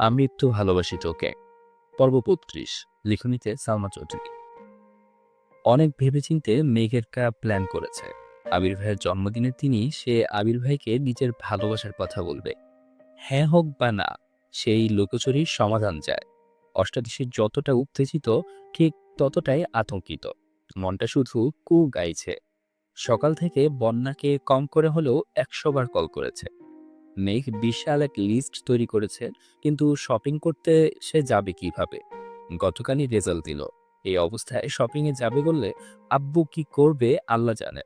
আমি একটু ভালোবাসি তোকে। পর্ব ৩২ লিখনীতে সালমা চৌধুরী। অনেক ভেবেচিন্তে মেঘের প্ল্যান করেছে। আবির ভাইয়ের জন্মদিনে সে আবির ভাইকে নিজের ভালোবাসার কথা বলবে। হ্যাঁ হোক বা না, সেই লুকোচুরির সমাধান চায়। অষ্টাদশী যতটা উত্তেজিত, ঠিক ততটাই আতঙ্কিত। মনটা শুধু কু গাইছে। সকাল থেকে বন্যাকে কম করে হলেও ১০০ বার কল করেছে। মেঘ বিশাল এক লিস্ট তৈরি করেছে, কিন্তু শপিং করতে সে যাবে কিভাবে? গতকালই রেজাল্ট দিল। এই অবস্থায় শপিং এ যাবে বললে আব্বু কি করবে আল্লাহ জানে।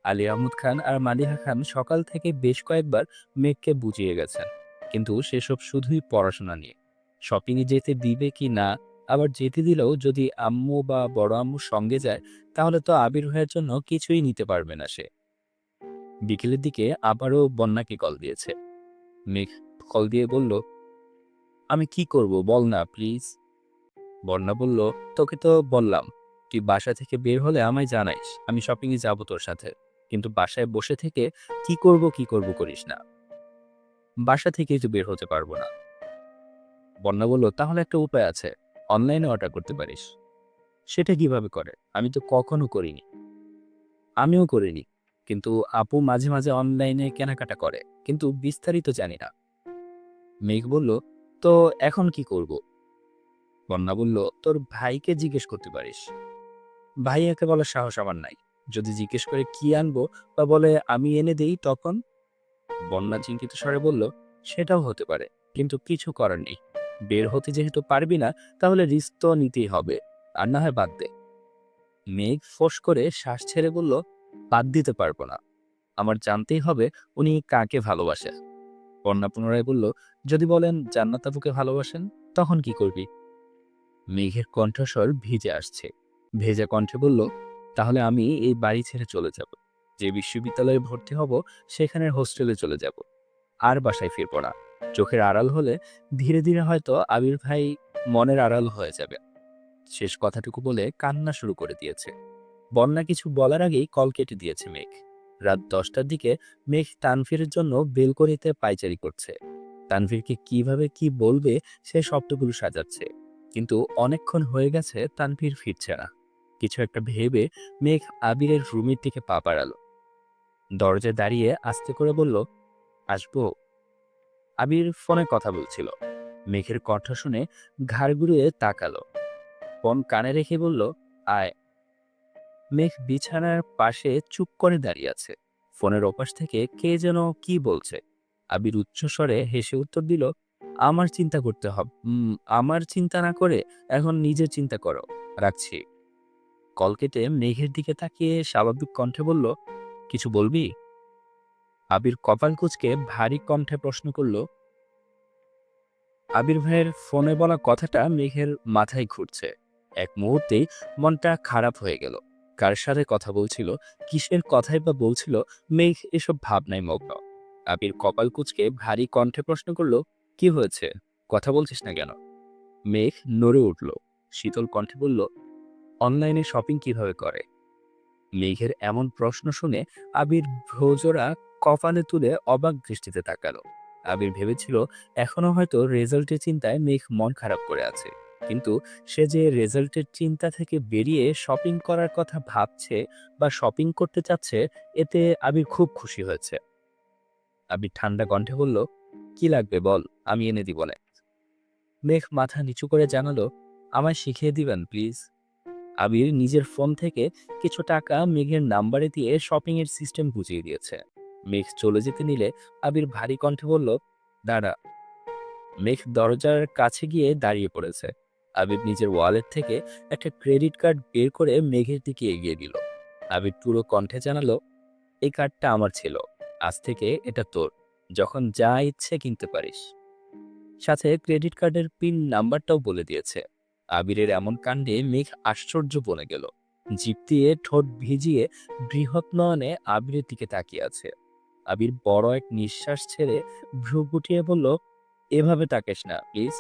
আলী আহমদ খান আর মালিহা খান সকাল থেকে বেশ কয়েকবার মেঘকে বুঝিয়ে গেছেন, কিন্তু সেসব শুধুই পড়াশোনা নিয়ে। শপিং এ যেতে দিবে কি না, আবার যেতে দিলেও যদি আম্মু বা বড় আম্মুর সঙ্গে যায়, তাহলে তো আবির ভাইয়ের জন্য কিছুই নিতে পারবে না সে। বিকেলের দিকে আবারও বন্যাকে কল দিয়েছে। মেঘ কল দিয়ে বলল, আমি কি করব বল না প্লিজ। বন্যা বলল, তোকে তো বললাম তুই বাসা থেকে বের হলে আমায় জানাইস, আমি শপিং এ যাবো তোর সাথে। কিন্তু বাসায় বসে থেকে কি করব করিস না। বাসা থেকেই তো বের হতে পারবো না। বন্যা বলল, তাহলে একটা উপায় আছে, অনলাইনে অর্ডার করতে পারিস। সেটা কিভাবে করে? আমি তো কখনো করিনি। আমিও করিনি, কিন্তু আপু মাঝে মাঝে অনলাইনে কেনাকাটা করে, কিন্তু বিস্তারিত জানি না। মেঘ বলল, তো এখন কি করব? বন্যা বলল, তোর ভাইকে জিজ্ঞেস করতে পারিস। ভাইয়াকে বলার সাহস আমার নাই। যদি জিজ্ঞেস করে কি আনবো বা বলে আমি এনে দেই তখন? বন্যা চিন্তিত স্বরে বলল, সেটাও হতে পারে, কিন্তু কিছু করার নেই। বের হতে যেহেতু পারবি না, তাহলে রিস্ক তো নিতেই হবে। আর না হয় বাদ দে। মেঘ ফোঁস করে শ্বাস ছেড়ে বলল, বাদ দিতে পারবো না। আমার জানতেই হবে উনি কাকে ভালোবাসে। বন্যা পুনরায় বলল, যদি বলেন জান্নাত আপুকে ভালোবাসেন, তখন কি করবি? মেঘের কণ্ঠস্বর ভিজে আসছে। ভেজা কণ্ঠে বলল, তাহলে আমি এই বাড়ি ছেড়ে চলে যাব। যে বিশ্ববিদ্যালয়ে ভর্তি হব, সেখানের হোস্টেলে চলে যাব। আর বাসায় ফিরব না। চোখের আড়াল হলে ধীরে ধীরে হয়তো আবির ভাই মনের আড়াল হয়ে যাবে। শেষ কথাটুকু বলে কান্না শুরু করে দিয়েছে। বন্যা কিছু বলার আগেই কল কেটে দিয়েছে মেঘ। রাত ১০টার দিকে মেঘ তানভীরের জন্য বেলকনিতে পায়চারি করছে। তানভীরকে কিভাবে কি বলবে সে শব্দগুলো সাজাচ্ছে, কিন্তু অনেকক্ষণ হয়ে গেছে তানভীর ফিরছে না। কিছু একটা ভেবে মেঘ আবিরের রুমের দিকে পা বাড়ালো। দরজায় দাঁড়িয়ে আস্তে করে বলল, আসবো? আবির ফোনে কথা বলছিল। মেঘের কণ্ঠ শুনে ঘাড় ঘুরিয়ে তাকালো। ফোন কানে রেখে বলল, আয়। মেঘ বিছানার পাশে চুপ করে দাঁড়িয়ে আছে। ফোনের ওপাশ থেকে কে যেন কি বলছে। আবির উচ্চস্বরে হেসে উত্তর দিল, আমার চিন্তা করতে হবে, আমার চিন্তা না করে এখন নিজের চিন্তা করো। রাখছি। কল কেটে মেঘের দিকে তাকিয়ে স্বাভাবিক কণ্ঠে বলল, কিছু বলবি? আবির কপাল কুঁচকে ভারী কণ্ঠে প্রশ্ন করল। আবির ভাইয়ের ফোনে বলা কথাটা মেঘের মাথায় ঘুরছে। এক মুহূর্তেই মনটা খারাপ হয়ে গেল। কার সাথে কথা বলছিল, কিসের কথাই বা বলছিল, মেঘ এসব ভাবনায় মগ্ন। আবির কপাল কুঁচকে ভারী কণ্ঠে প্রশ্ন করল, কি হয়েছে? কথা বলছিস না কেন? মেঘ নড়ে উঠল। শীতল কণ্ঠে বলল, অনলাইনে শপিং কিভাবে করে? মেঘের এমন প্রশ্ন শুনে আবির ভ্রজোড়া কপালে তুলে অবাক দৃষ্টিতে তাকালো। আবির ভেবেছিল এখনো হয়তো রেজাল্টের চিন্তায় মেঘ মন খারাপ করে আছে, কিন্তু সে যে রেজাল্টের চিন্তা থেকে বেরিয়ে শপিং করার কথা ভাবছে বা শপিং করতে চাচ্ছে, এতে আবির খুব খুশি হয়েছে। আবির ঠান্ডা কণ্ঠে বলল, কি লাগবে বল, আমি এনে দিব না। মেঘ মাথা নিচু করে জানালো, আমায় শিখিয়ে দিবেন প্লিজ। আবির নিজের ফোন থেকে কিছু টাকা মেঘের নাম্বারে দিয়ে শপিং এর সিস্টেম বুঝিয়ে দিয়েছে। মেঘ চলে যেতে নিলে আবির ভারী কণ্ঠে বলল, দাঁড়া। মেঘ দরজার কাছে গিয়ে দাঁড়িয়ে পড়েছে। আবির নিজের ওয়ালেট থেকে একটা ক্রেডিট কার্ড বের করে মেঘের দিকে এগিয়ে দিল। আবির পুরো কণ্ঠে জানালো, এই কার্ডটা আমার ছিল, আজ থেকে এটা তোর, যখন যা ইচ্ছে কিনতে পারিস। সাথে ক্রেডিট কার্ডের পিন নাম্বারটাও বলে দিয়েছে। আবিরের এমন কাণ্ডে মেঘ আশ্চর্য বনে গেল। জিভ দিয়ে ঠোঁট ভিজিয়ে বৃহৎ নয়নে আবিরের দিকে তাকিয়ে আছে। আবির বড় এক নিঃশ্বাস ছেড়ে ভ্রু গুটিয়ে বলল, এভাবে তাকাস না প্লিজ।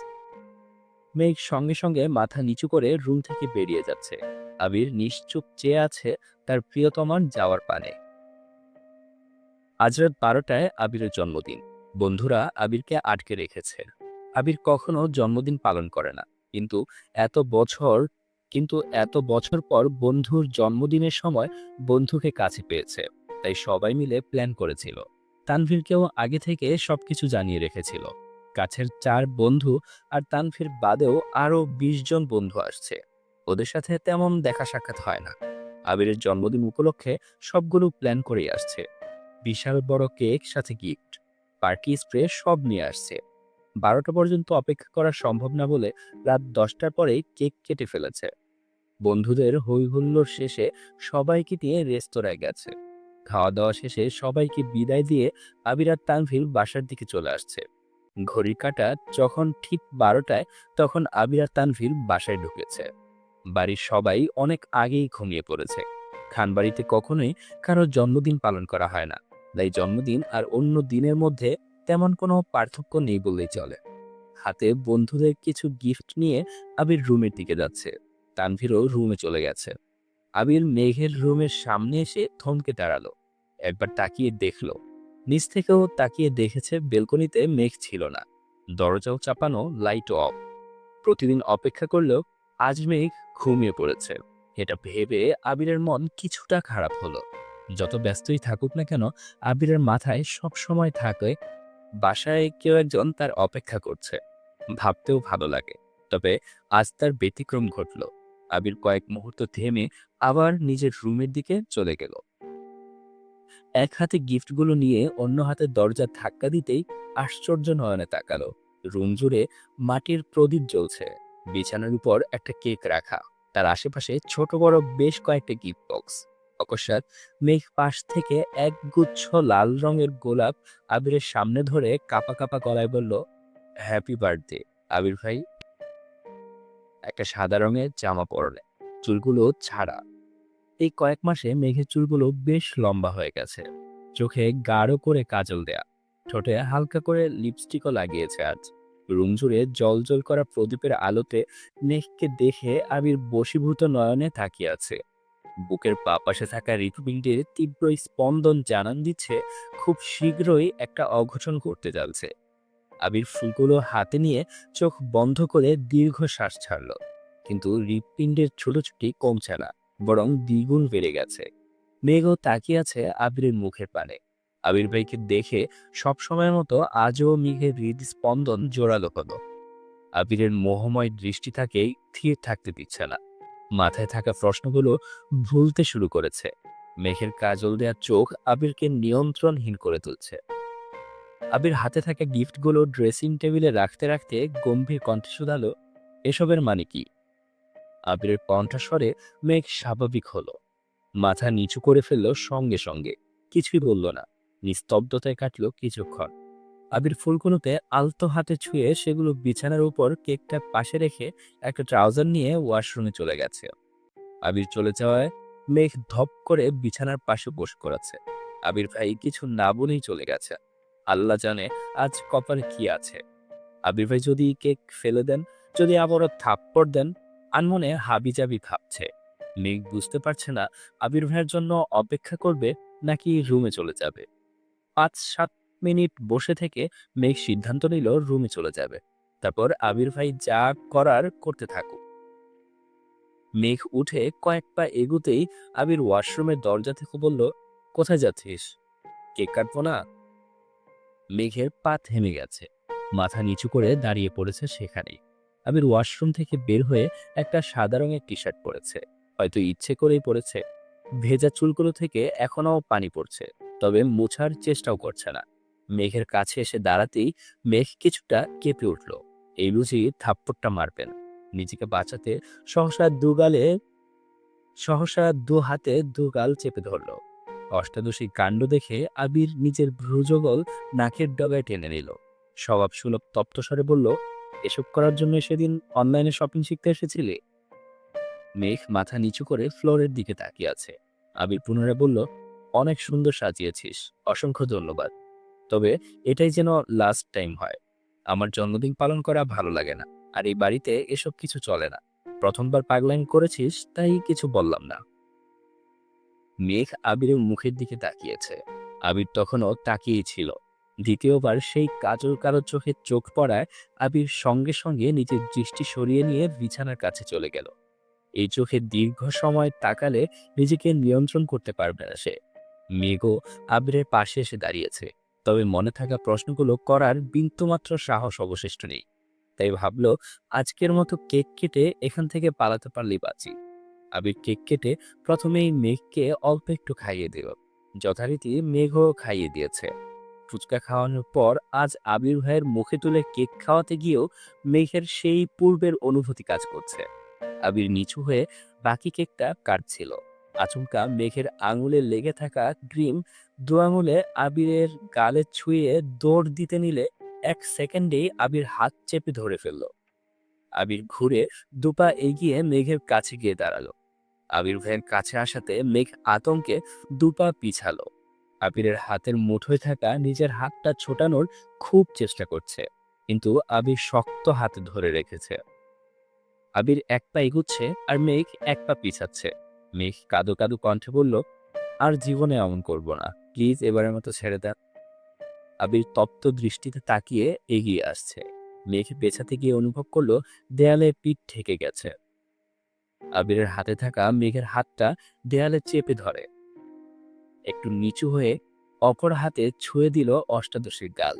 মেঘ সঙ্গে সঙ্গে মাথা নিচু করে রুম থেকে বেরিয়ে যাচ্ছে। আবির নিশ্চুপ চেয়ে আছে তার প্রিয়তমার যাওয়ার পানে। আজ রাত ১২টায় আবিরের জন্মদিন। বন্ধুরা আবিরকে আটকে রেখেছে। আবির কখনো জন্মদিন পালন করে না। কিন্তু এত বছর কিন্তু এত বছর পর বন্ধুর জন্মদিনের সময় বন্ধুকে কাছে পেয়েছে। তাই সবাই মিলে প্ল্যান করেছিল। তানভীরকেও আগে থেকে সবকিছু জানিয়ে রেখেছিল। কাছের ৪ বন্ধু আর তানভীর বাদেও আরো ২০ জন বন্ধু আসছে। ওদের সাথে তেমন দেখা সাক্ষাৎ হয় না। আবিরের জন্মদিন উপলক্ষে সবগুলো প্ল্যান করেই আসছে। বিশাল বড় কেক, সাথে গিফট, পার্টি স্প্রে সব নিয়ে আসছে। ১২টা পর্যন্ত অপেক্ষা করা সম্ভব না বলে রাত ১০টার পরেই কেক কেটে ফেলেছে। বন্ধুদের হৈ হুল্লোড় শেষে সবাইকে নিয়ে রেস্তোরাঁয় গেছে। খাওয়া দাওয়া শেষে সবাইকে বিদায় দিয়ে আবির আর তানভীর বাসার দিকে চলে আসছে। ঘড়ির কাঁটা যখন ঠিক ১২টায়, তখন আবির আর তানভীর বাসায় ঢুকেছে। বাড়ির সবাই অনেক আগেই ঘুমিয়ে পড়েছে। খানবাড়িতে কখনোই কারো জন্মদিন পালন করা হয় না। তাই জন্মদিন আর অন্য দিনের মধ্যে তেমন কোনো পার্থক্য নেই বললেই চলে। হাতে বন্ধুদের কিছু গিফট নিয়ে আবির রুমের দিকে যাচ্ছে। তানভীরও রুমে চলে গেছে। আবির মেঘের রুমের সামনে এসে থমকে দাঁড়ালো। একবার তাকিয়ে দেখলো। নিচ থেকেও তাকিয়ে দেখেছে বেলকনিতে মেঘ ছিল না। দরজাও চাপানো, লাইটও অফ। প্রতিদিন অপেক্ষা করলেও আজ মেঘ ঘুমিয়ে পড়েছে। এটা ভেবে আবিরের মন কিছুটা খারাপ হলো। যত ব্যস্তই থাকুক না কেন, আবিরের মাথায় সব সময় থাকে বাসায় কেউ একজন তার অপেক্ষা করছে। ভাবতেও ভালো লাগে। তবে আজ তার ব্যতিক্রম ঘটল। আবির কয়েক মুহূর্ত থেমে আবার নিজের রুমের দিকে চলে গেল। এক হাতে গিফটগুলো নিয়ে অন্য হাতে দরজা ধাক্কা দিতেই আশ্চর্য নয়নে তাকালো। রুম জুড়ে মাটির প্রদীপ জ্বলছে। বিছানার উপর একটা কেক রাখা। তার আশেপাশে ছোট বড় বেশ কয়েকটা গিফট বক্স। অকস্মাৎ মেঘ পাশ থেকে এক গুচ্ছ লাল রঙের গোলাপ আবিরের সামনে ধরে কাঁপা কাঁপা গলায় বলল, হ্যাপি বার্থডে আবির ভাই। একটা সাদা রঙের জামা পরলে, চুলগুলো ছাড়া। এই কয়েক মাসে মেঘের চুলগুলো বেশ লম্বা হয়ে গেছে। চোখে গাঢ় করে কাজল দেয়া, ঠোঁটে হালকা করে লিপস্টিকও লাগিয়েছে আজ। রুম জুড়ে জ্বলজ্বল করা প্রদীপের আলোতে মেঘকে দেখে আবির বশীভূত নয়নে তাকিয়ে আছে। বুকের বাঁ পাশে থাকা হৃৎপিণ্ডের তীব্র স্পন্দন জানান দিচ্ছে খুব শীঘ্রই একটা অঘটন ঘটতে যাচ্ছে। আবির ফুলগুলো হাতে নিয়ে চোখ বন্ধ করে দীর্ঘ শ্বাস ছাড়ল। কিন্তু হৃৎপিণ্ডের ছোটাছুটি কমছে না, বরং দ্বিগুণ বেড়ে গেছে। মেঘও তাকিয়ে আছে আবিরের মুখের পানে। আবির ভাইকে দেখে সব সময়ের মতো আজও মেঘের হৃদস্পন্দন জোরালো হলো। আবিরের মোহময় দৃষ্টি তাকে স্থির থাকতে দিচ্ছে না। মাথায় থাকা প্রশ্নগুলো ভুলতে শুরু করেছে। মেঘের কাজল দেওয়া চোখ আবিরকে নিয়ন্ত্রণহীন করে তুলছে। আবির হাতে থাকা গিফটগুলো ড্রেসিং টেবিলে রাখতে রাখতে গম্ভীর কণ্ঠে শুধালো, এসবের মানে কি? আবিরের কণ্ঠস্বরে মেঘ স্বাভাবিক হলো। মাথা নিচু করে ফেললো সঙ্গে সঙ্গে। কিছুই বলল না। নিস্তব্ধতায় কাটলো কিছুক্ষণ। আবির ফুলগুলোতে আলতো হাতে ছুঁয়ে সেগুলো বিছানার উপর কেকটা পাশে রেখে একটা ট্রাউজার নিয়ে ওয়াশরুমে চলে গেছে। আবির চলে যাওয়ায় মেঘ ধপ করে বিছানার পাশে বসে করেছে। আবির ভাই কিছু না বলেই চলে গেছে। আল্লাহ জানে আজ কপালে কি আছে। আবির ভাই যদি কেক ফেলে দেন, যদি আবারও থাপ্পড় দেন, আনমনে হাবিজাবি ভাবছে। মেঘ বুঝতে পারছে না আবির ভাইয়ের জন্য অপেক্ষা করবে নাকি রুমে চলে যাবে। ৫-৭ মিনিট বসে থেকে মেঘ সিদ্ধান্ত নিল রুমে চলে যাবে। তারপর আবির ভাই যা করার করতে থাকুক। মেঘ উঠে কয়েক পা এগুতেই আবির ওয়াশরুমের দরজা থেকে বলল, কোথায় যাচ্ছিস? কেক কাটবো না? মেঘের পা থেমে গেছে। মাথা নিচু করে দাঁড়িয়ে পড়েছে সেখানেই। আবির ওয়াশরুম থেকে বের হয়ে একটা সাদা রঙের টি শার্ট পরেছে। হয়তো ইচ্ছে করেই পরেছে। ভেজা চুলগুলো থেকে এখনো পানি পড়ছে, তবে মোছার চেষ্টাও করছে না। মেঘের কাছে এসে দাঁড়াতেই মেঘ কিছুটা কেঁপে উঠল। এই বুঝি থাপ্পড়টা মারবেন। নিজেকে বাঁচাতে সহসা দু হাতে দু গাল চেপে ধরল। অষ্টাদশী কাণ্ড দেখে আবির নিজের ভ্রুযুগল নাকের ডগায় টেনে নিল। স্বভাব সুলভ তপ্ত স্বরে বলল, এসব করার জন্য সেদিন অনলাইনে শপিং শিখতে এসেছিলি? মেঘ মাথা নিচু করে ফ্লোরের দিকে তাকিয়ে আছে। আবির পুনরায় বলল, অনেক সুন্দর সাজিয়েছিস, অসংখ্য ধন্যবাদ। তবে এটাই যেন লাস্ট টাইম হয়। আমার জন্মদিন পালন করা ভালো লাগে না। আর এই বাড়িতে এসব কিছু চলে না। প্রথমবার পাগলামি করেছিস, তাই কিছু বললাম না। মেঘ আবিরের মুখের দিকে তাকিয়েছে। আবির তখনও তাকিয়েই ছিল। দ্বিতীয়বার সেই কাজল কারো চোখে চোখ পড়ায় আবির সঙ্গে সঙ্গে নিজের দৃষ্টি সরিয়ে নিয়ে বিছানার কাছে চলে গেল। এই চোখে দীর্ঘ সময় তাকালে নিজেকে নিয়ন্ত্রণ করতে পারবে না সে। মেঘও আবিরের পাশে এসে দাঁড়িয়েছে, তবে মনে থাকা প্রশ্নগুলো করার বিন্দুমাত্র সাহস অবশিষ্ট নেই। তাই ভাবলো, আজকের মতো কেক কেটে এখান থেকে পালাতে পারলেই বাঁচি। আবির কেক কেটে প্রথমেই মেঘকে অল্প একটু খাইয়ে দিল। যথারীতি মেঘও খাইয়ে দিয়েছে। ফুচকা খাওয়ানোর পর আজ আবির ভাইয়ের মুখে তুলে কেক খাওয়াতে গিয়েও মেঘের সেই পূর্বের অনুভূতি কাজ করছে। আবির নিচু হয়ে বাকি কেকটা কাটছিল। আচমকা মেঘের আঙুলে লেগে থাকা ক্রিম দু আঙুলে আবিরের গালে ছুঁয়ে দৌড় দিতে নিলে 1 সেকেন্ডেই আবির হাত চেপে ধরে ফেলল। আবির ঘুরে দুপা এগিয়ে মেঘের কাছে গিয়ে দাঁড়ালো। আবির ভাইয়ের কাছে আসাতে মেঘ আতঙ্কে দুপা পিছালো। আবিরের হাতের মুঠোয় থাকা নিজের হাতটা ছোটানোর খুব চেষ্টা করছে, কিন্তু আবির শক্ত হাতে ধরে রেখেছে। আবির এক পা এগুচ্ছে আর মেঘ এক পা পিছাচ্ছে। মেঘ কাঁদো কাঁদো কণ্ঠে বলল, আর জীবনে এমন করব না, প্লিজ এবারের মতো ছেড়ে দেন। আবির তপ্ত দৃষ্টিতে তাকিয়ে এগিয়ে আসছে। মেঘ পেছাতে গিয়ে অনুভব করলো দেয়ালে পিঠ ঠেকে গেছে। আবিরের হাতে থাকা মেঘের হাতটা দেয়ালে চেপে ধরে। একটু নিচু হয়ে অপর হাতে ছুঁয়ে দিল অষ্টাদশীর গাল।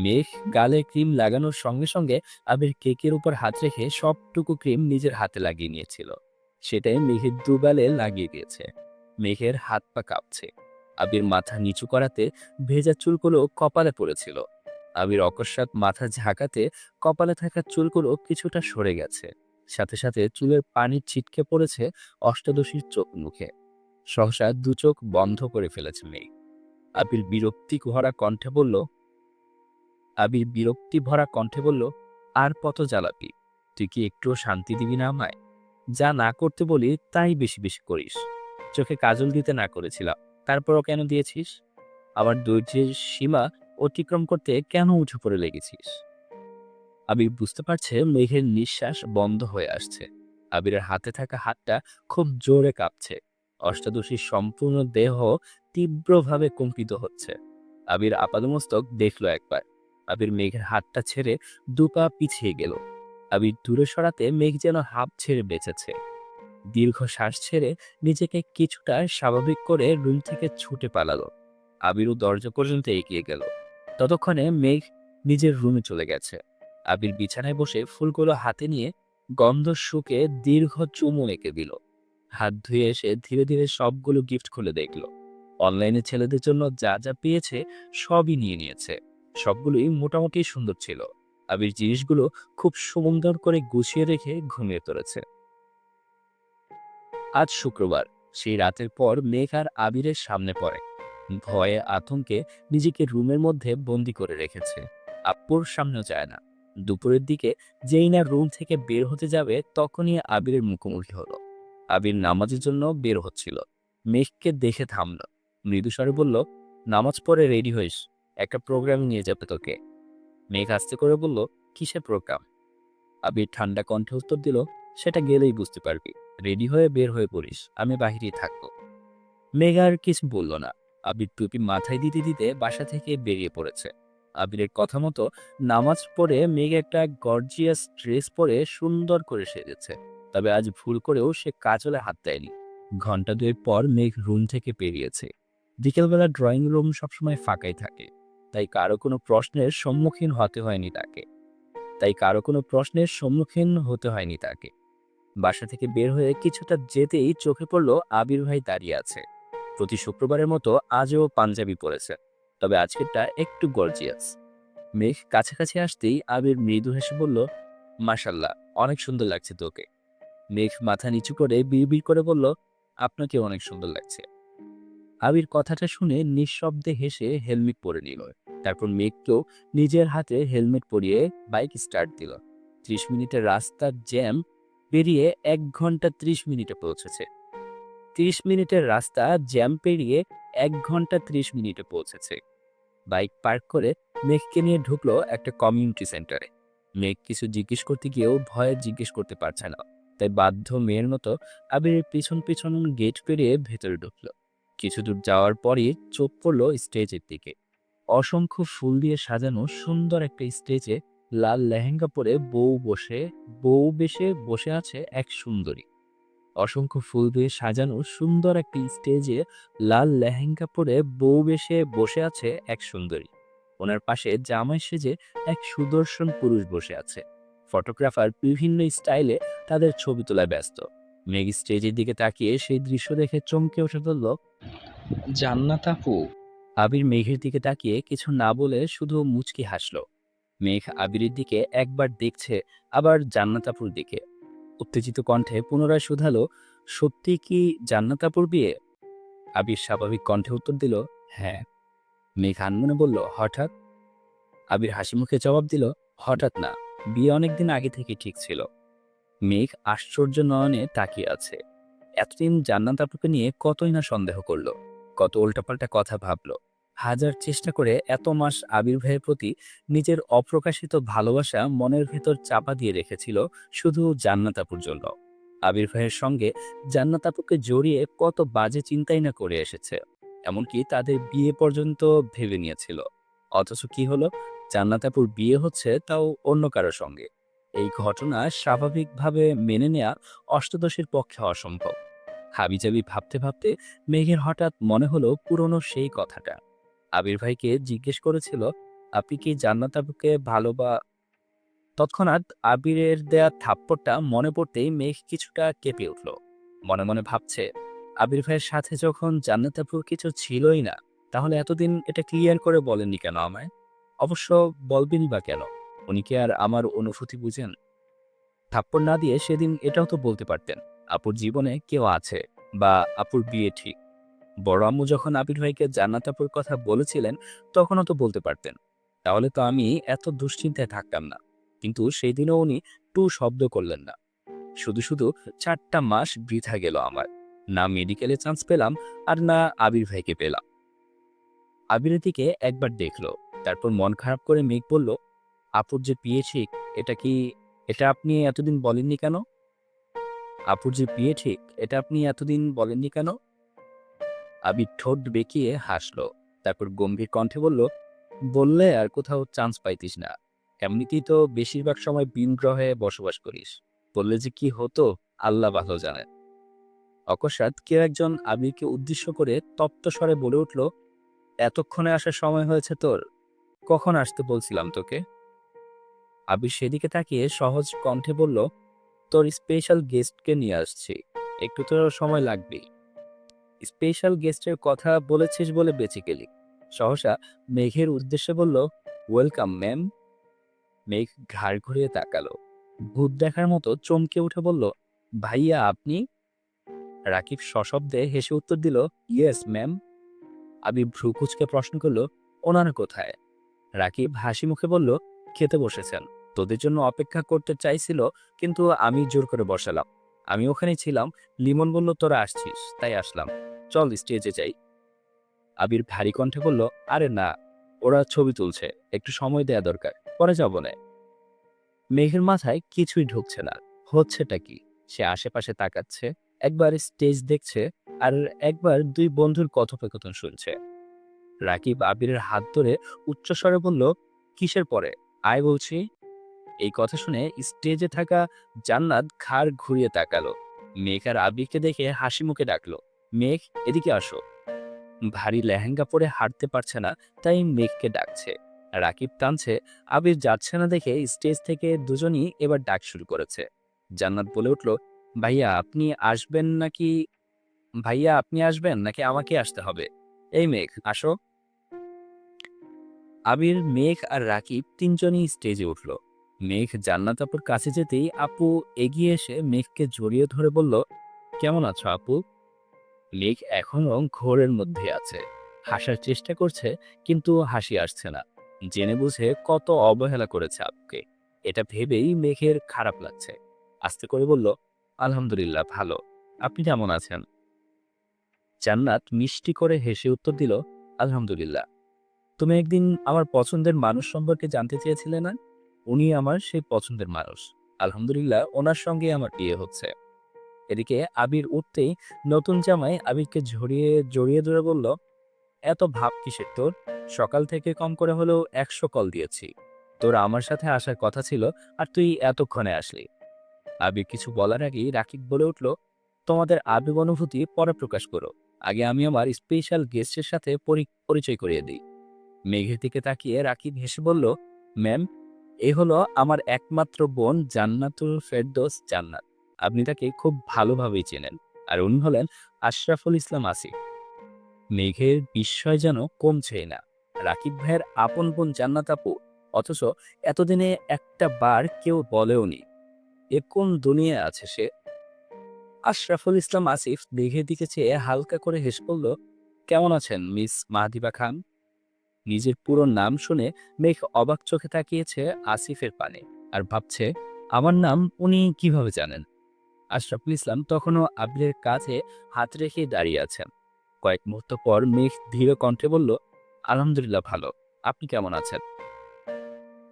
মেঘ গালে ক্রিম লাগানোর সঙ্গে সঙ্গে আবির কেকের উপর হাত রেখে সবটুকু ক্রিম নিজের হাতে লাগিয়ে নিয়েছিল। সেটাই মেঘের দুগালে লাগিয়ে দিয়েছে। মেঘের হাত পা কাঁপছে। আবির মাথা নিচু করাতে ভেজা চুলগুলো কপালে পড়েছিল। আবির অকস্মাৎ মাথা ঝাঁকাতে কপালে থাকা চুলগুলো কিছুটা সরে গেছে। সাথে সাথে চুলের পানি ছিটকে পড়েছে অষ্টাদশীর চোখ মুখে। সহসা দু চোখ বন্ধ করে ফেলেছে মেঘ। আবির বিরক্তি ভরা কণ্ঠে বলল আবির বিরক্তি ভরা কণ্ঠে বলল, আর কত জ্বালাবি? তুই কি একটুও শান্তি দিবি না আমায়? যা না করতে বলি তাই বেশি বেশি করিস। চোখে কাজল দিতে না করেছিলাম, তারপরও কেন দিয়েছিস? আবার ধৈর্যের সীমা অতিক্রম করতে কেন উঠে পড়ে লেগেছিস? আবির বুঝতে পারছে মেঘের নিঃশ্বাস বন্ধ হয়ে আসছে। আবিরের হাতে থাকা হাতটা খুব জোরে কাঁপছে। অষ্টাদশীর সম্পূর্ণ দেহ তীব্রভাবে কম্পিত হচ্ছে। আবির আপাদমস্তক দেখলো একবার। আবির মেঘের হাতটা ছেড়ে দুপা পিছিয়ে গেল। আবির দূরে সরাতে মেঘ যেন হাঁপ ছেড়ে বেঁচেছে। দীর্ঘ শ্বাস ছেড়ে নিজেকে কিছুটা স্বাভাবিক করে রুম থেকে ছুটে পালালো। আবিরও দরজা পর্যন্ত এগিয়ে গেল। ততক্ষণে মেঘ নিজের রুমে চলে গেছে। আবির বিছানায় বসে ফুলগুলো হাতে নিয়ে গন্ধ শুকে দীর্ঘ চুমু এঁকে দিল। হাত ধুয়ে এসে ধীরে ধীরে সবগুলো গিফট খুলে দেখল। অনলাইনে ছেলেদের জন্য যা যা পেয়েছে সবই নিয়ে নিয়েছে। সবগুলোই মোটামুটি সুন্দর ছিল। আবির জিনিসগুলো খুব সুন্দর করে গুছিয়ে রেখে ঘুমিয়ে পড়েছে। আজ শুক্রবার। সেই রাতের পর মেঘ আর আবিরের সামনে পড়ে। ভয়ে আতঙ্কে নিজেকে রুমের মধ্যে বন্দি করে রেখেছে। আপ্পুর সামনেও যায় না। দুপুরের দিকে যেই না রুম থেকে বের হতে যাবে তখনই আবিরের মুখোমুখি হলো। আবির নামাজের জন্য বের হচ্ছিল। মেঘকে দেখে থামল। মৃদুস্বরে বলল, নামাজ পড়ে রেডি হইস, একটা প্রোগ্রাম নিয়ে যাবে তোকে। মেঘ আস্তে করে বলল, কিসের প্রোগ্রাম? আবির ঠান্ডা কণ্ঠে উত্তর দিল, সেটা গেলেই বুঝতে পারবি। রেডি হয়ে বের হয়ে পড়িস, আমি বাহিরেই থাকবো। মেঘ আর কিছু বলল না। আবির টুপি মাথায় দিতে দিতে বাসা থেকে বেরিয়ে পড়েছে। আবিরের কথা মতো নামাজ পড়ে মেঘ একটা গর্জিয়াস ড্রেস পরে সুন্দর করে সেজেছে। তবে আজ ভুল করেও সে কাজলে হাত দেয়নি। ঘন্টা দুয়েক পর মেঘ রুম থেকে বেরিয়েছে। বিকেলবেলা ড্রয়িং রুম সবসময় ফাঁকাই থাকে। তাই কারো কোনো প্রশ্নের সম্মুখীন হতে হয়নি তাকে। বাসা থেকে বের হয়ে কিছুটা যেতেই চোখে পড়ল আবির ভাই দাঁড়িয়ে আছে। প্রতি শুক্রবারের মতো আজও পাঞ্জাবি পরেছে, তবে আজকেরটা একটু গর্জিয়াস। মেঘ কাছাকাছি আসতেই আবির মৃদু হেসে বলল, মাশাল্লাহ, অনেক সুন্দর লাগছে তোকে। মেঘ মাথা নিচু করে বিড়বিড় করে বলল, আপনাকে অনেক সুন্দর লাগছে। আবির কথাটা শুনে নিঃশব্দে হেসে হেলমেট পরে নিল। তারপর মেঘকেও নিজের হাতে হেলমেট পরিয়ে বাইক স্টার্ট দিল। 30 মিনিটের রাস্তার জ্যাম পেরিয়ে 1 ঘন্টা 30 মিনিটে পৌঁছেছে। 30 মিনিটের রাস্তা জ্যাম পেরিয়ে 1 ঘন্টা 30 মিনিটে পৌঁছেছে। বাইক পার্ক করে মেঘকে নিয়ে ঢুকলো একটা কমিউনিটি সেন্টারে। মেঘ কিছু জিজ্ঞেস করতে গিয়েও ভয়ে জিজ্ঞেস করতে পারছে না। তাই বাধ্য মেয়ের মতো আবিরের পিছন পিছন গেট পেরিয়ে ভেতরে ঢুকলো। কিছু দূর যাওয়ার পরই চোখ পড়লো স্টেজের দিকে। অসংখ্য ফুল দিয়ে সাজানো সুন্দর একটা স্টেজে লাল লেহেঙ্গা পরে বউ বেশে বসে আছে এক সুন্দরী। অসংখ্য ফুল দিয়ে সাজানো সুন্দর একটা স্টেজে লাল লেহেঙ্গা পরে বউ বেশে বসে আছে এক সুন্দরী। ওনার পাশে জামাই সেজে এক সুদর্শন পুরুষ বসে আছে। ফটোগ্রাফার বিভিন্ন স্টাইলে তাদের ছবি তোলায় ব্যস্ত। মেঘ স্টেজের দিকে তাকিয়ে সেই দৃশ্য দেখে চমকে উঠে বলল, জান্নাত আপু। আবির মেঘের দিকে তাকিয়ে কিছু না বলে শুধু মুচকি হাসলো। মেঘ আবিরের দিকে একবার দেখছে, আবার জান্নাত আপুর দিকে। উত্তেজিত কণ্ঠে পুনরায় শুধালো, সত্যি কি জান্নাত আপুর বিয়ে? আবির স্বাভাবিক কণ্ঠে উত্তর দিল, হ্যাঁ। মেঘ আনমনে বলল, হঠাৎ? আবির হাসি মুখে জবাব দিল, হঠাৎ না, বিয়ে অনেকদিন আগে থেকে ঠিক ছিল। মেঘ আশ্চর্য নয়নে তাকিয়ে আছে। এতদিন জান্নাত আপুকে নিয়ে কতই না সন্দেহ করলো, কত উল্টাপাল্টা কথা ভাবলো। হাজার চেষ্টা করে এত মাস আবির ভাইয়ের প্রতি নিজের অপ্রকাশিত ভালোবাসা মনের ভেতর চাপা দিয়ে রেখেছিল শুধু জান্নাত আপুর জন্য। আবির ভাইয়ের সঙ্গে জান্নাত আপুকে জড়িয়ে কত বাজে চিন্তাই না করে এসেছে, এমনকি তাদের বিয়ে পর্যন্ত ভেবে নিয়েছিল। অথচ কি হলো, জান্নাত আপুর বিয়ে হচ্ছে, তাও অন্য কারো সঙ্গে। এই ঘটনা স্বাভাবিকভাবে মেনে নেয়া অষ্টাদশীর পক্ষে অসম্ভব। হাবিজাবি ভাবতে ভাবতে মেঘের হঠাৎ মনে হলো পুরনো সেই কথাটা। আবির ভাইকে জিজ্ঞেস করেছিল, আপনি কি জান্নাত আপুকে তৎক্ষণাৎ আবিরের দেয়া থাপ্পড়টা মনে পড়তেই মেঘ কিছুটা কেঁপে উঠল। মনে মনে ভাবছে, আবির ভাইয়ের সাথে যখন জান্নাত আপুর কিছু ছিলই না, তাহলে এতদিন এটা ক্লিয়ার করে বলেননি কেন আমায়? অবশ্য বলবেনই বা কেন? উনি কি আর আমার অনুভূতি বুঝেন? থাপ্পড় না দিয়ে সেদিন এটাও তো বলতে পারতেন, আপুর জীবনে কেউ আছে, বা আপুর বিয়ে ঠিক। বড় আম্মু যখন আবির ভাইকে জান্নাত আপুর কথা বলেছিলেন, তখনও তো বলতে পারতেন। তাহলে তো আমি এত দুশ্চিন্তায় থাকতাম না। কিন্তু সেই দিনও উনি টু শব্দ করলেন না। শুধু শুধু 4টা মাস বৃথা গেল আমার। না মেডিকেলে চান্স পেলাম, আর না আবির ভাইকে পেলাম। আবিরের দিকে একবার দেখলো, তারপর মন খারাপ করে মেঘ বলল, আপুর যে বিয়ে ঠিক, এটা আপনি এতদিন বলেননি কেন? আপুর যে বিয়ে ঠিক, এটা আপনি এতদিন বলেননি কেন? আবির ঠোঁট বেঁকিয়ে হাসলো। তারপর গম্ভীর কণ্ঠে বলল, বললে আর কোথাও চান্স পাইতিস না। এমনিতেই তো বেশিরভাগ সময় ভিন গ্রহে বসবাস করিস। বললে যে কি হতো, আল্লাহ ভালো জানেন। অকস্মাৎ কেউ একজন আবিরকে উদ্দেশ্য করে তপ্ত স্বরে বলে উঠল, এতক্ষণে আসার সময় হয়েছে তোর? কখন আসতে বলছিলাম তোকে? আবির সেদিকে তাকিয়ে সহজ কণ্ঠে বলল, তোর স্পেশাল গেস্টকে নিয়ে আসছি, একটু তো সময় লাগবেই। স্পেশাল গেস্টের কথা বলেছিস বলে বেঁচে গেলি। সহসা মেঘের উদ্দেশ্যে বলল, ওয়েলকাম ম্যাম। মেঘ ঘাড় ঘুরিয়ে তাকালো। ভূত দেখার মতো চমকে উঠে বলল, ভাইয়া আপনি? রাকিব সশব্দে হেসে উত্তর দিল, ইয়েস ম্যাম। আবির ভ্রু কুঁচকে প্রশ্ন করল, ওনারা কোথায়? রাকিব হাসি মুখে বলল, খেতে বসেছেন, তোদের জন্য অপেক্ষা করতে চাইছিল, কিন্তু আমি জোর করে বসালাম। আমি ওখানেই ছিলাম, লিমন বলল তোরা আসছিস, তাই আসলাম। চল স্টেজে যাই। আবির ভারী কণ্ঠে বলল, আরে না, ওরা ছবি তুলছে, একটু সময় দেয়া দরকার, পরে যাবো না। মেঘের মাথায় কিছুই ঢুকছে না, হচ্ছেটা কি। সে আশেপাশে তাকাচ্ছে, একবার স্টেজ দেখছে, আর একবার দুই বন্ধুর কথোপকথন শুনছে। রাকিব আবিরের হাত ধরে উচ্চস্বরে বলল, কিসের পরে? আয় বলছি। এই কথা শুনে স্টেজে থাকা জান্নাত ঘাড় ঘুরিয়ে তাকালো। মেঘ আর আবিরকে দেখে হাসি মুখে ডাকলো, মেঘ এদিকে আসো। ভারী লেহেঙ্গা পরে হাঁটতে পারছে না, তাই মেঘকে ডাকছে। রাকিব টানছে, আবির যাচ্ছে না দেখে স্টেজ থেকে দুজনই এবার ডাক শুরু করেছে। জান্নাত বলে উঠল, ভাইয়া আপনি আসবেন নাকি ভাইয়া আপনি আসবেন নাকি আমাকে আসতে হবে? এই মেঘ আসো। আবির, মেঘ আর রাকিব তিনজনই স্টেজে উঠল। মেঘ জান্নাত আপুর কাছে যেতেই আপু এগিয়ে এসে মেঘকে জড়িয়ে ধরে বলল, কেমন আছো আপু? মেঘ এখনো ঘোরের মধ্যে আছে। হাসার চেষ্টা করছে, কিন্তু হাসি আসছে না। জেনে বুঝে কত অবহেলা করেছে আপুকে, এটা ভেবেই মেঘের খারাপ লাগছে। আস্তে করে বলল, আলহামদুলিল্লাহ ভালো। আপনি কেমন আছেন? জান্নাত মিষ্টি করে হেসে উত্তর দিল, আলহামদুলিল্লাহ। তুমি একদিন আমার পছন্দের মানুষ সম্পর্কে জানতে চেয়েছিলে না? উনি আমার সেই পছন্দের মানুষ। আলহামদুলিল্লাহ ওনার সঙ্গে আমার বিয়ে হচ্ছে। এদিকে আবির উঠতেই নতুন জামাই আবিরকে জড়িয়ে ধরে বলল, এত ভাব কিসের তোর? সকাল থেকে কম করে হলেও 100 কল দিয়েছি। তোর আমার সাথে আসার কথা ছিল, আর তুই এতক্ষণে আসলি। আবির কিছু বলার আগেই রাকিব বলে উঠল, তোমাদের আবেগ অনুভূতি পরে প্রকাশ করো। আগে আমি আমার স্পেশাল গেস্টের সাথে পরিচয় করিয়ে দিই। মেঘের দিকে তাকিয়ে রাকিব হেসে বলল, ম্যাম, এ হলো আমার একমাত্র বোন জান্নাতুল ফেরদৌস জান্নাত। আপনি তাকে খুব ভালোভাবেই চেনেন। আর উনি হলেন আশরাফুল ইসলাম আসিফ। মেঘের বিস্ময় যেন কমছেই না। রাকিব ভাইয়ের আপন বোন জান্নাত আপু, অথচ এতদিনে একটা বার কেউ বলেওনি। এ কোন দুনিয়ায় আছে সে? আশরাফুল ইসলাম আসিফ মেঘের দিকে চেয়ে হালকা করে হেসে বলল, কেমন আছেন মিস মাহদিবা খান? নিজের পুরো নাম শুনে মেঘ অবাক চোখে তাকিয়েছে আসিফের পানে, আর ভাবছে, আমার নাম উনি কিভাবে জানেন? আশরাফুল ইসলাম তখনও আবিরের কাছে হাত রেখে দাঁড়িয়ে আছেন। কয়েক মুহূর্ত পর মেঘ ধীর কণ্ঠে বলল, আলহামদুলিল্লাহ ভালো। আপনি কেমন আছেন?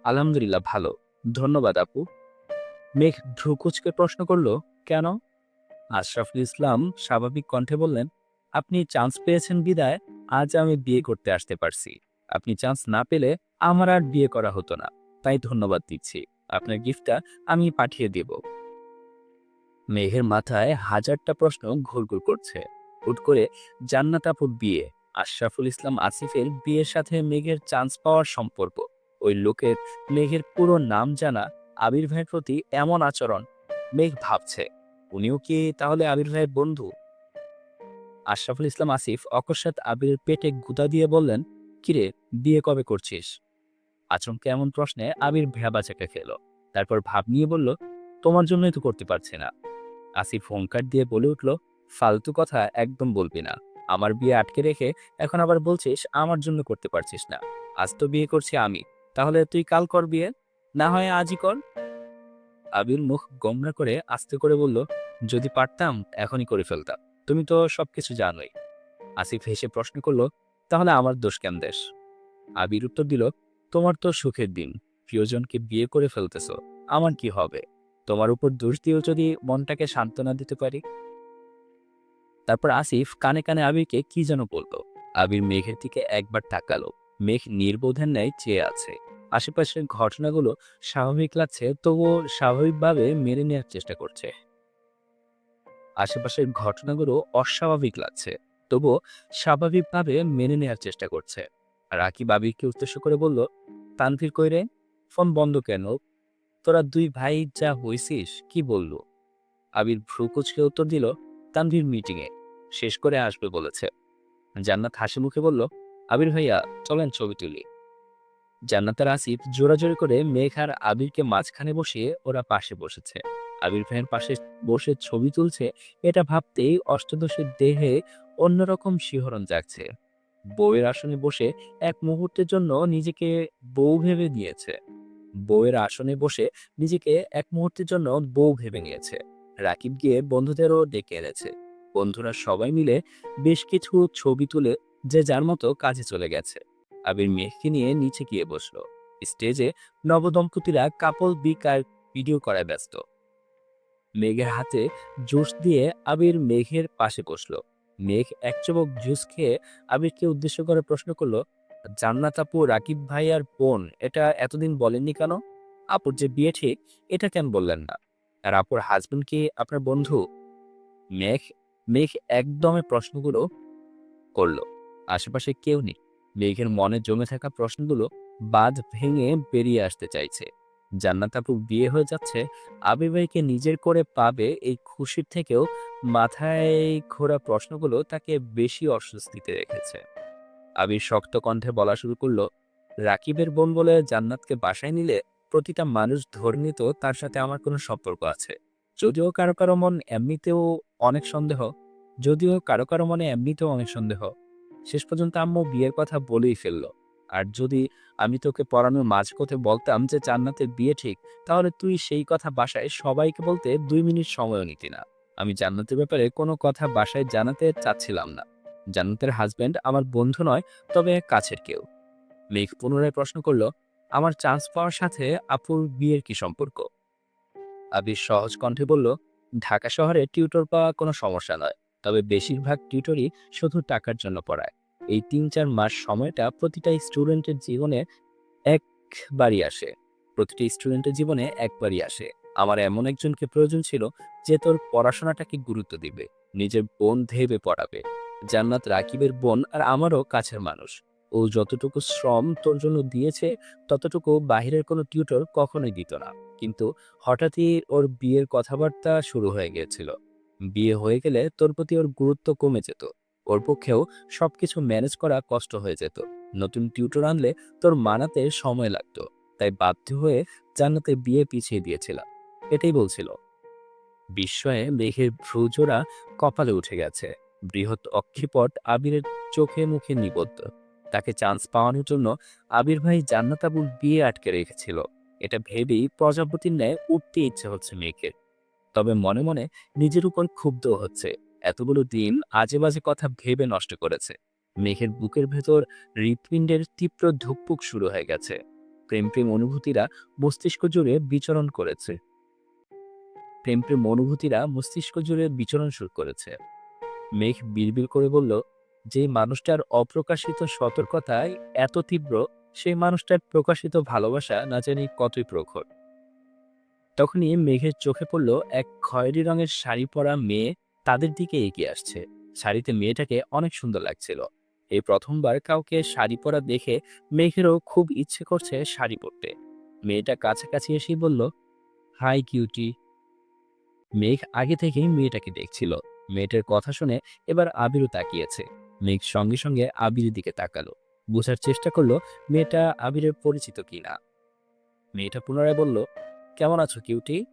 আলহামদুলিল্লাহ ভালো, ধন্যবাদ আপু। মেঘ ভ্রু কুঁচকে প্রশ্ন করল, কেন? আশরাফুল ইসলাম স্বাভাবিক কণ্ঠে বললেন, আপনি চান্স পেয়েছেন বিদায় আজ আমি বিয়ে করতে আসতে পারছি। আপনি চান্স না পেলে আমার আর বিয়ে করা হতো না। তাই ধন্যবাদ দিচ্ছি। আপনার গিফটটা আমি পাঠিয়ে দেব। মেঘের মাথায় হাজারটা প্রশ্ন ঘুরঘুর করছে। হুট করে জান্নাত আপুর বিয়ে, আশরাফুল ইসলাম আসিফের বিয়ের সাথে মেঘের চান্স পাওয়ার সম্পর্ক, ওই লোকের মেঘের পুরো নাম জানা, আবির ভাইয়ের প্রতি এমন আচরণ। মেঘ ভাবছে, উনিও কি তাহলে আবির ভাইয়ের বন্ধু? আশরাফুল ইসলাম আসিফ অকস্মাৎ আবিরের পেটে গুঁতা দিয়ে বললেন, কিরে, বিয়ে কবে করছিস? আচমকা এমন প্রশ্নে আবির ভ্যাবাচাকা খেল। তারপর ভাব নিয়ে বলল, তোমার জন্যই তো করতে পারছি না। আসিফ হুঙ্কার দিয়ে বলে উঠল, ফালতু কথা একদম বলবি না। আমার বিয়ে আটকে রেখে এখন আবার বলছিস আমার জন্য করতে পারছিস না। আজ তো বিয়ে করছি আমি, তাহলে তুই কাল কর বিয়ে, না হয় আজই কর। আবির মুখ গোমরা করে আস্তে করে বলল, যদি পারতাম এখনই করে ফেলতাম। তুমি তো সবকিছু জানোই। আসিফ হেসে প্রশ্ন করল, তাহলে আমার দোষ কেন দেশ? আবির উত্তর দিল, তোমার তো সুখের দিন, প্রিয়জনকে বিয়ে করে ফেলতেছ, আমার কি হবে? তোমার উপর দোষ দিয়েও যদি মনটাকে সান্ত্বনা দিতে পারি। তারপর আসিফ কানে কানে আবিরকে কি যেন বলল। আবির মেঘের দিকে একবার তাকালো। মেঘ নির্বোধের ন্যায় চেয়ে আছে। আশেপাশের ঘটনাগুলো স্বাভাবিক লাগছে, তবুও স্বাভাবিকভাবে মেনে নেওয়ার চেষ্টা করছে। আশেপাশের ঘটনাগুলো অস্বাভাবিক লাগছে, তবুও স্বাভাবিকভাবে মেনে নেওয়ার চেষ্টা করছে। রাকিব আবিরকে উদ্দেশ্য করে বলল, তানভীর কই রে? ফোন বন্ধ কেন? তোরা দুই ভাই যা হইছিস কি বললো? আবির ভ্রু কুঁচকে উত্তর দিল, তানভীর মিটিংয়ে, শেষ করে আসবে বলেছে। জান্নাত হাসি মুখে বলল, আবির ভাইয়া চলেন ছবি তুলি। জান্নাতের আসিফ জোরাজোরি করে মেঘ আর আবিরকে মাঝখানে বসিয়ে ওরা পাশে বসেছে। আবির ভাইয়ের পাশে বসে ছবি তুলছে, এটা ভাবতেই অষ্টাদশের দেহে অন্যরকম শিহরণ জাগছে। বউয়ের আসনে বসে এক মুহূর্তের জন্য নিজেকে বউ ভেবে নিয়েছে। বউয়ের আসনে বসে নিজেকে এক মুহূর্তের জন্য বউ ভেবে নিয়েছে। রাকিব গিয়ে বন্ধুদেরও ডেকে এনেছে। বন্ধুরা সবাই মিলে বেশ কিছু ছবি তুলে যে যার মতো কাজে চলে গেছে। আবির মেঘকে নিয়ে নিচে গিয়ে বসলো। স্টেজে নবদম্পতিরা কাপল বিকার ভিডিও করায় ব্যস্ত। মেঘের হাতে জুস দিয়ে আবির মেঘের পাশে বসলো। মেঘ এক চুমুক জুস খেয়ে আবিরকে উদ্দেশ্য করে প্রশ্ন করলো, জান্নাত আপু রাকিব ভাই আর বোন, এটা এতদিন বলেননি কেন? আপুর যে বিয়ে ঠিক, এটা কেন বললেন না? আর আপুর হাজবেন্ড কি আপনার বন্ধু? মেঘ মেঘ একদমে প্রশ্নগুলো করলো। আশেপাশে কেউ নেই। মেঘের মনে জমে থাকা প্রশ্নগুলো বাঁধ ভেঙে বেরিয়ে আসতে চাইছে। জান্নাত আপু বিয়ে হয়ে যাচ্ছে, আবির ভাইকে নিজের করে পাবে, এই খুশির থেকেও মাথায় ঘোরা প্রশ্নগুলো তাকে বেশি অস্বস্তিতে রেখেছে। আবির শক্ত কণ্ঠে বলা শুরু করলো, রাকিবের বোন বলে জান্নাতকে বাসায় নিলে প্রতিটা মানুষ ধরে নিত তার সাথে আমার কোনো সম্পর্ক আছে। যদিও কারো কারো মন এমনিতেও অনেক সন্দেহ যদিও কারো কারো মনে এমনিতেও অনেক সন্দেহ। শেষ পর্যন্ত আম্মু বিয়ের কথা বলেই ফেললো। আর যদি আমি তোকে পড়ানোর মাঝপথে বলতাম যে জান্নাতের বিয়ে ঠিক, তাহলে তুই সেই কথা বাসায় সবাইকে বলতে 2 মিনিট সময়ও নিতি না। আমি জান্নাতের ব্যাপারে কোনো কথা বাসায় জানাতে চাচ্ছিলাম না। জান্নাতের হাজবেন্ড আমার বন্ধু নয়, তবে কাছের কেউ। মেঘ পুনরায় প্রশ্ন করলো, আমার চান্স পাওয়ার সাথে আপুর বিয়ের কি সম্পর্ক? আবির সহজ কণ্ঠে বলল, ঢাকা শহরে টিউটর পাওয়া কোনো সমস্যা নয়, তবে বেশিরভাগ টিউটরই শুধু টাকার জন্য পড়ায়। এই ৩-৪ মাস সময়টা প্রতিটা স্টুডেন্টের জীবনে একবারই আসে। প্রতিটা স্টুডেন্টের জীবনে একবারই আসে। আমার এমন একজনকে প্রয়োজন ছিল যে তোর পড়াশোনাটাকে গুরুত্ব দিবে। নিজের বোন ভেবে পড়াবে। জান্নাত রাকিবের বোন আর আমারও কাছের মানুষ। ও যতটুকু শ্রম তোর জন্য দিয়েছে ততটুকু বাহিরের কোনো টিউটর কখনোই দিত না। কিন্তু হঠাৎই ওর বিয়ের কথাবার্তা শুরু হয়ে গিয়েছিল। বিয়ে হয়ে গেলে তোর প্রতি ওর গুরুত্ব কমে যেত। ওর পক্ষেও সবকিছু ম্যানেজ করা কষ্ট হয়ে যেত। নতুন টিউটর আনলে তোর মানাতে সময় লাগতো। তাই বাধ্য হয়ে জান্নাতের বিয়ে পিছিয়ে দিয়েছিলাম। এটাই বলছিল। বিস্ময়ে মেঘের ভ্রুজোড়া কপালে উঠে গেছে। বৃহৎ অক্ষিপট আবিরের চোখে মুখে নিবদ্ধ। তাকে চান্স পাওয়ানোর জন্য আবির ভাই জান্নাত আবুর বিয়ে আটকে রেখেছিল। এটা ভেবেই প্রজাপতির ন্যায় উঠতে ইচ্ছে হচ্ছে মেঘের। তবে মনে মনে নিজের উপর ক্ষুব্ধ হচ্ছে। এতগুলো দিন আজে বাজে কথা ভেবে নষ্ট করেছে। মেঘের বুকের ভেতর হৃৎপিণ্ডের তীব্র ধুকপুক শুরু হয়ে গেছে। প্রেম প্রেম অনুভূতিরা মস্তিষ্ক জুড়ে বিচরণ করেছে। প্রেম প্রেম অনুভূতিরা মস্তিষ্ক জুড়ে বিচরণ শুরু করেছে। মেঘ বিড়বিড় করে বলল, যে মানুষটার অপ্রকাশিত সতর্কতায় এত তীব্র, সেই মানুষটার প্রকাশিত ভালোবাসা না জানি কতই প্রখর। তখনই মেঘের চোখে পড়ল এক খয়েরি রঙের শাড়ি পরা মেয়ে তাদের দিকে এগিয়ে আসছে। শাড়িতে মেয়েটাকে অনেক সুন্দর লাগছিল। এই প্রথমবার কাউকে শাড়ি পরা দেখে মেঘেরও খুব ইচ্ছে করছে শাড়ি পরতে। মেয়েটা কাছাকাছি এসেই বলল, হাই কিউটি। মেঘ আগে থেকেই মেয়েটাকে দেখছিল। মেয়েটার কথা শুনে এবার আবিরও তাকিয়েছে। মেঘ সঙ্গে সঙ্গে আবিরের দিকে তাকালো, বোঝার চেষ্টা করলো মেয়েটা আবিরের পরিচিত কিনা। মেয়েটা পুনরায় বলল, কেমন আছো কিউটি?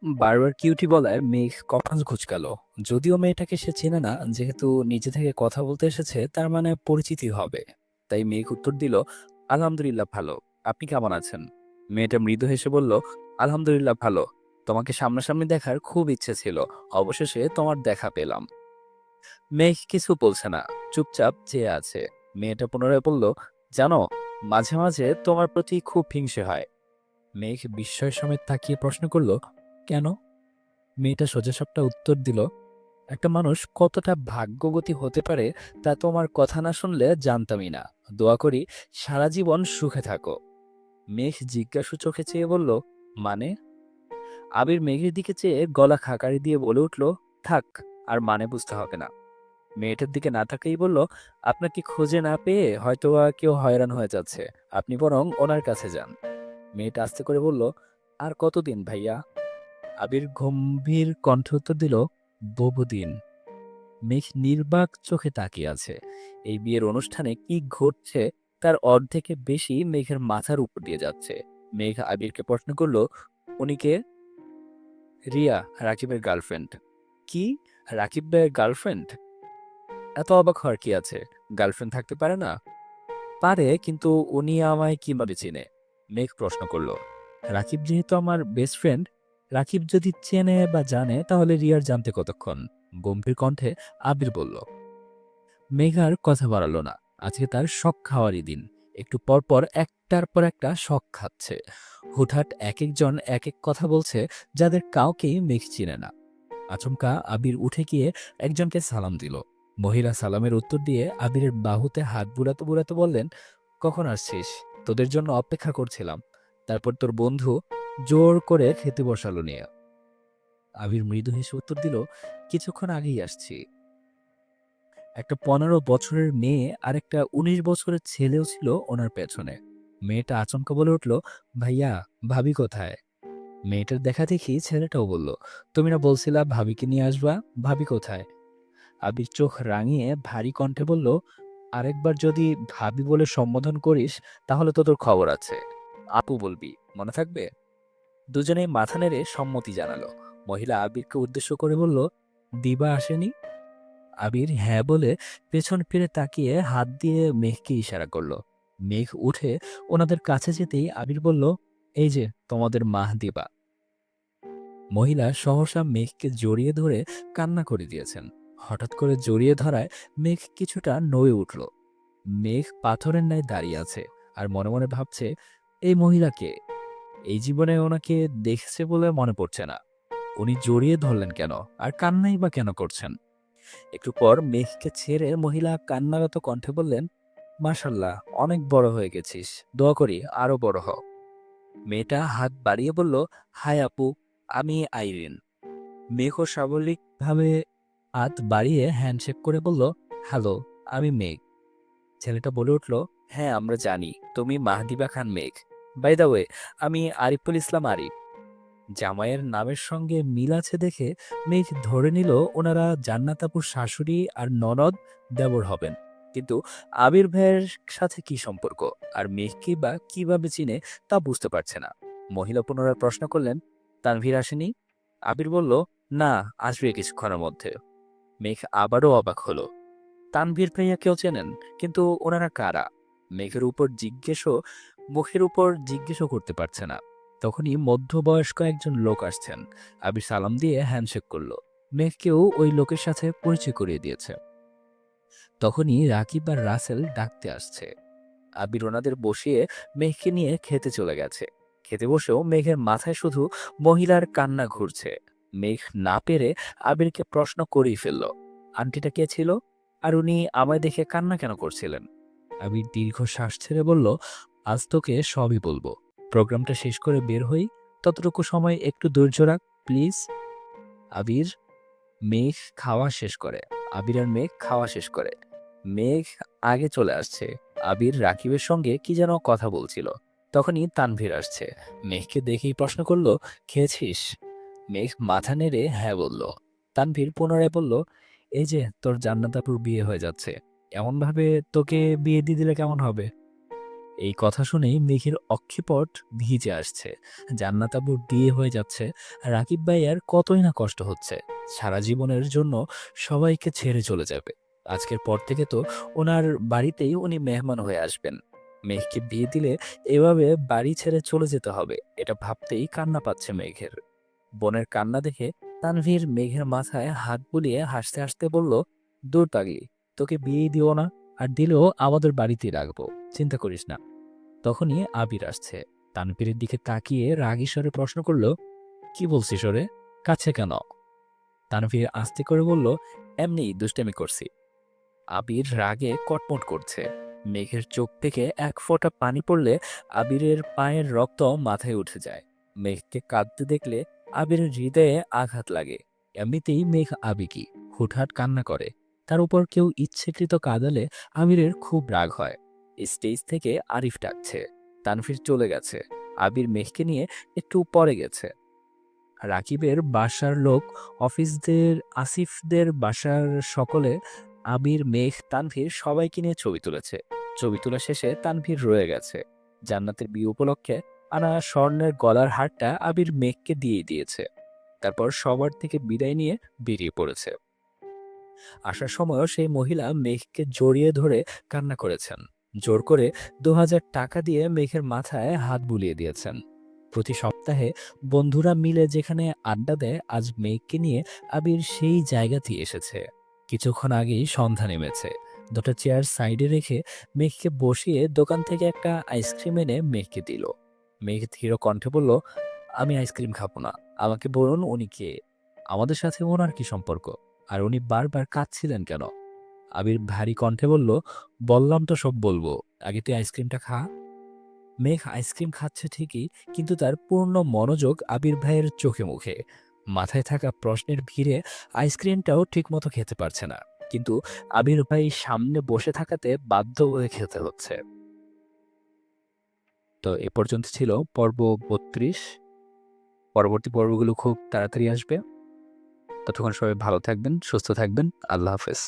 বারবার কিউটি বলায় মেঘ কপাল কুঁচকালো। যদিও মেয়েটাকে সে চেনে না, যেহেতু নিজে থেকে কথা বলতে এসেছে তার মানে পরিচিতি হবে। তাই মেঘ উত্তর দিল, আলহামদুলিল্লাহ ভালো। আপনি কেমন আছেন? মেয়েটা মৃদু হেসে বলল, আলহামদুলিল্লাহ ভালো। তোমাকে সামনাসামনি দেখার খুব ইচ্ছে ছিল। অবশেষে তোমার দেখা পেলাম। মেঘ কিছু বলছে না, চুপচাপ চেয়ে আছে। মেয়েটা পুনরায় বলল, জানো, মাঝে মাঝে তোমার প্রতি খুব হিংসে হয়। মেঘ বিস্ময় সমেত তাকিয়ে প্রশ্ন করলো, কেন? মেয়েটা সোজাসাপটা উত্তর দিল, একটা মানুষ কতটা ভাগ্যবতী হতে পারে তা তোমার কথা না শুনলে জানতামই না। দোয়া করি সারা জীবন সুখে থাকো। মেঘ জিজ্ঞাসু চোখে চেয়ে বলল, মানে? আবির মেঘের দিকে চেয়ে গলা খাকারি দিয়ে বলে উঠল, থাক, আর মানে বুঝতে হবে না। মেয়েটার দিকে না তাকাই বলল, আপনাকে খুঁজে না পেয়ে হয়তোবা কেউ হয়রান হয়ে যাচ্ছে। আপনি বরং ওনার কাছে যান। মেয়েটা আস্তে করে বলল, আর কতদিন ভাইয়া? আবির গম্ভীর কণ্ঠে উত্তর দিল, বহুদিন। মেঘ নির্বাক চোখে তাকিয়ে আছে। এই বিয়ের অনুষ্ঠানে কি ঘটছে তার অর্ধেকে বেশি মেঘের মাথার উপর দিয়ে যাচ্ছে। মেঘ আবিরকে প্রশ্ন করল, উনি কে? রিয়া, রাকিবের গার্লফ্রেন্ড। কি? রাকিব ভাইয়ের গার্লফ্রেন্ড? এত অবাক হওয়ার কি আছে? গার্লফ্রেন্ড থাকতে পারে না? পারে, কিন্তু উনি আমায় কিভাবে চিনে? মেঘ প্রশ্ন করল। রাকিব যেহেতু আমার বেস্ট ফ্রেন্ড, রাকিব যদি চেনে বা জানে তাহলে রিয়ার জানতে কতক্ষণ? গম্ভীর কণ্ঠে আবির বলল। মেঘ আর কথা বাড়ালো না। আজকে তার শখ খাওয়ারই দিন। একটু পরপর একটার পর একটা শখ খাচ্ছে। হুটহাট এক একজন এক এক কথা বলছে, যাদের কাউকেই মেঘ চিনে না। আচমকা আবির উঠে গিয়ে একজনকে সালাম দিল। মহিলা সালামের উত্তর দিয়ে আবিরের বাহুতে হাত বুলাতে বুলাতে বললেন, কখন আসছিস? তোদের জন্য অপেক্ষা করছিলাম। তারপর তোর বন্ধু জোর করে খেতে বসালো নিয়ে। আবির মৃদু হেসে উত্তর দিল, কিছুক্ষণ আগেই আসছি। একটা 15 বছরের মেয়ে আর একটা 19 বছরের ছেলেও ছিল ওনার পেছনে। মেয়েটা আচমকা বলে উঠল, ভাইয়া, ভাবি কোথায়? মেয়েটার দেখা দেখি ছেলেটাও বলল, তুমি না বলছিলা ভাবিকে নিয়ে আসবা, ভাবি কোথায়? আবির চোখ রাঙিয়ে ভারী কণ্ঠে বলল, আরেকবার যদি ভাবি বলে সম্বোধন করিস তাহলে তো তোর খবর আছে। আপু বলবি, মনে থাকবে? দুজনেই মাথা নেড়ে সম্মতি জানালো। মহিলা আবিরকে উদ্দেশ্য করে বলল, দিবা আসেনি? আবির হ্যাঁ বলে পেছন ফিরে তাকিয়ে হাত দিয়ে মেঘকে ইশারা করলো। মেঘ উঠে ওনাদের কাছে যেতেই আবির বলল, এই যে তোমাদের মা দিবা। মহিলা সহসা মেঘকে জড়িয়ে ধরে কান্না করে দিয়েছেন। হঠাৎ করে জড়িয়ে ধরায় মেঘ কিছুটা নড়ে উঠল। মেঘ পাথরের ন্যায় দাঁড়িয়ে আছে আর মনে মনে ভাবছে, এই মহিলাকে এই জীবনে ওনাকে দেখছে বলে মনে পড়ছে না। উনি জড়িয়ে ধরলেন কেন আর কান্নাই বা কেন করছেন? একটু পর মেঘকে ছেড়ে মহিলা কান্নারত কণ্ঠে বললেন, মাশাল্লাহ, অনেক বড় হয়ে গেছিস, দোয়া করি আরো বড় হ। মেয়েটা হাত বাড়িয়ে বলল, হাই আপু, আমি আইরিন। মেঘও স্বাভাবিকভাবে হাত বাড়িয়ে হ্যান্ডশেক করে বলল, হ্যালো, আমি মেঘ। ছেলেটা বলে উঠল, হ্যাঁ আমরা জানি তুমি মাহদিবা খান মেঘ। বাই দ্য ওয়ে, আমি আরিফুল ইসলাম আরিফ। জামাইয়ের নামের সঙ্গে মিল আছে দেখে মেঘ ধরে নিল ওনারা জান্নাত আপুর শাশুড়ি আর ননদ দেবর হবেন। কিন্তু আবির ভাইয়ের সাথে কি সম্পর্ক আর মেঘকে বা কিভাবে চিনে তা বুঝতে পারছে না। মহিলা পুনরায় প্রশ্ন করলেন, তানভীর আসেনি? আবির বলল, না, আসবে কিছুক্ষণের মধ্যে। মেঘ আবারও অবাক হলো, তানভীর ভাইয়া কেউ চেনেন, কিন্তু ওনারা কারা? মেঘের উপর মুখের উপর জিজ্ঞেসও করতে পারছে না। তখনই মধ্যবয়স্ক একজন লোক আসছেন। আবির সালাম দিয়ে হ্যান্ডশেক করলো। মেঘকেও ওই লোকের সাথে পরিচয় করিয়ে দিয়েছে। তখনই রাকিব আর রাসেল ডাকতে আসছে। আবির ওনাদের বসিয়ে মেঘকে নিয়ে খেতে চলে গেছে। খেতে বসেও মেঘের মাথায় শুধু মহিলার কান্না ঘুরছে। মেঘ না পেরে আবিরকে প্রশ্ন করেই ফেলল, আন্টিটা কে ছিল? আর উনি আমায় দেখে কান্না কেন করছিলেন? আবির দীর্ঘ শ্বাস ছেড়ে বলল, আজ তোকে সবই বলবো। প্রোগ্রামটা শেষ করে বের হই, ততটুকু সময় একটু ধৈর্য রাখ প্লিজ। আবির মেঘ খাওয়া শেষ করে আবির আর মেঘ খাওয়া শেষ করে মেঘ আগে চলে আসছে। আবির রাকিবের সঙ্গে কি যেন কথা বলছিল। তখনই তানভীর আসছে। মেঘকে দেখেই প্রশ্ন করলো, খেয়েছিস? মেঘ মাথা নেড়ে হ্যাঁ বলল। তানভীর পুনরায় বলল, এই যে তোর জান্নাতাপুর বিয়ে হয়ে যাচ্ছে, এমনভাবে তোকে বিয়ে দিয়ে দিলে কেমন হবে? এই কথা শুনেই মেঘের অক্ষিপট ভিজে আসছে। জান্নাত আবুর বিয়ে হয়ে যাচ্ছে, রাকিব ভাইয়ার কতই না কষ্ট হচ্ছে। সারা জীবনের জন্য সবাইকে ছেড়ে চলে যাবে। আজকের পর থেকে তো ওনার বাড়িতেই উনি মেহমান হয়ে আসবেন। মেঘকে বিয়ে দিলে এভাবে বাড়ি ছেড়ে চলে যেতে হবে, এটা ভাবতেই কান্না পাচ্ছে মেঘের। বোনের কান্না দেখে তানভীর মেঘের মাথায় হাত বুলিয়ে হাসতে হাসতে বলল, দূর পাগলি, তোকে বিয়ে দিও না, আর দিলেও আমাদের বাড়িতেই রাখবো, চিন্তা করিস না। তখনই আবির আসছে। তানভীরের দিকে তাকিয়ে রাগী স্বরে প্রশ্ন করল, কি বলছিস ওরে? কাছে কেন? তানভীর আস্তে করে বলল, এমনি দুষ্টামি করছি। আবির রাগে কটমট করছে। মেঘের চোখ থেকে এক ফোঁটা পানি পড়লে আবিরের পায়ের রক্ত মাথায় উঠে যায়। মেঘকে কাঁদতে দেখলে আবিরের হৃদয়ে আঘাত লাগে। এমনিতেই মেঘ আবেগী, হুটহাট কান্না করে। তার উপর কেউ ইচ্ছেকৃত কাঁদালে আবিরের খুব রাগ হয়। স্টেজ থেকে আরিফ ডাকছে। তানভীর চলে গেছে। আবির মেঘকে নিয়ে একটু পরে গেছে। রাকিবের বাসার লোক, অফিসদের, আসিফদের বাসার সকলে আবির, মেঘ, তানভীর সবাইকে নিয়ে ছবি তুলেছে। ছবি তোলা শেষে তানভীর রয়ে গেছে। জান্নাতের বিয়ে উপলক্ষে আনা স্বর্ণের গলার হারটা আবির মেঘকে দিয়ে দিয়েছে। তারপর সবার থেকে বিদায় নিয়ে বেরিয়ে পড়েছে। আসার সময়ও সেই মহিলা মেঘকে জড়িয়ে ধরে কান্না করেছেন। জোর করে ২,০০০ টাকা দিয়ে মেঘের মাথায় হাত বুলিয়ে দিয়েছেন। প্রতি সপ্তাহে বন্ধুরা মিলে যেখানে আড্ডা দেয়, আজ মেঘকে নিয়ে আবির সেই জায়গাতেই এসেছে। কিছুক্ষণ আগেই সন্ধ্যা নেমেছে। দুটো চেয়ার সাইডে রেখে মেঘকে বসিয়ে দোকান থেকে একটা আইসক্রিম এনে মেঘকে দিল। মেঘ ধীর কণ্ঠে বলল, আমি আইসক্রিম খাবো না, আমাকে বলুন উনি কে, আমাদের সাথে ওনার কি সম্পর্ক, আর উনি বারবার কাঁদছিলেন কেন? আবির ভারী কণ্ঠে বলল, বললাম তো সব বলবো, আগে তুই আইসক্রিমটা খা। মেঘ আইসক্রিম খাচ্ছে ঠিকই, কিন্তু তার পূর্ণ মনোযোগ আবির ভাইয়ের চোখে মুখে। মাথায় থাকা প্রশ্নের ভিড়ে আইসক্রিমটাও ঠিকমতো খেতে পারছে না, কিন্তু আবির ভাই সামনে বসে থাকাতে বাধ্য হয়ে খেতে হচ্ছে। তো এ পর্যন্ত ছিল পর্ব ৩২। পরবর্তী পর্বগুলো খুব তাড়াতাড়ি আসবে। ততক্ষণ সবাই ভালো থাকবেন, সুস্থ থাকবেন। আল্লাহ হাফেজ।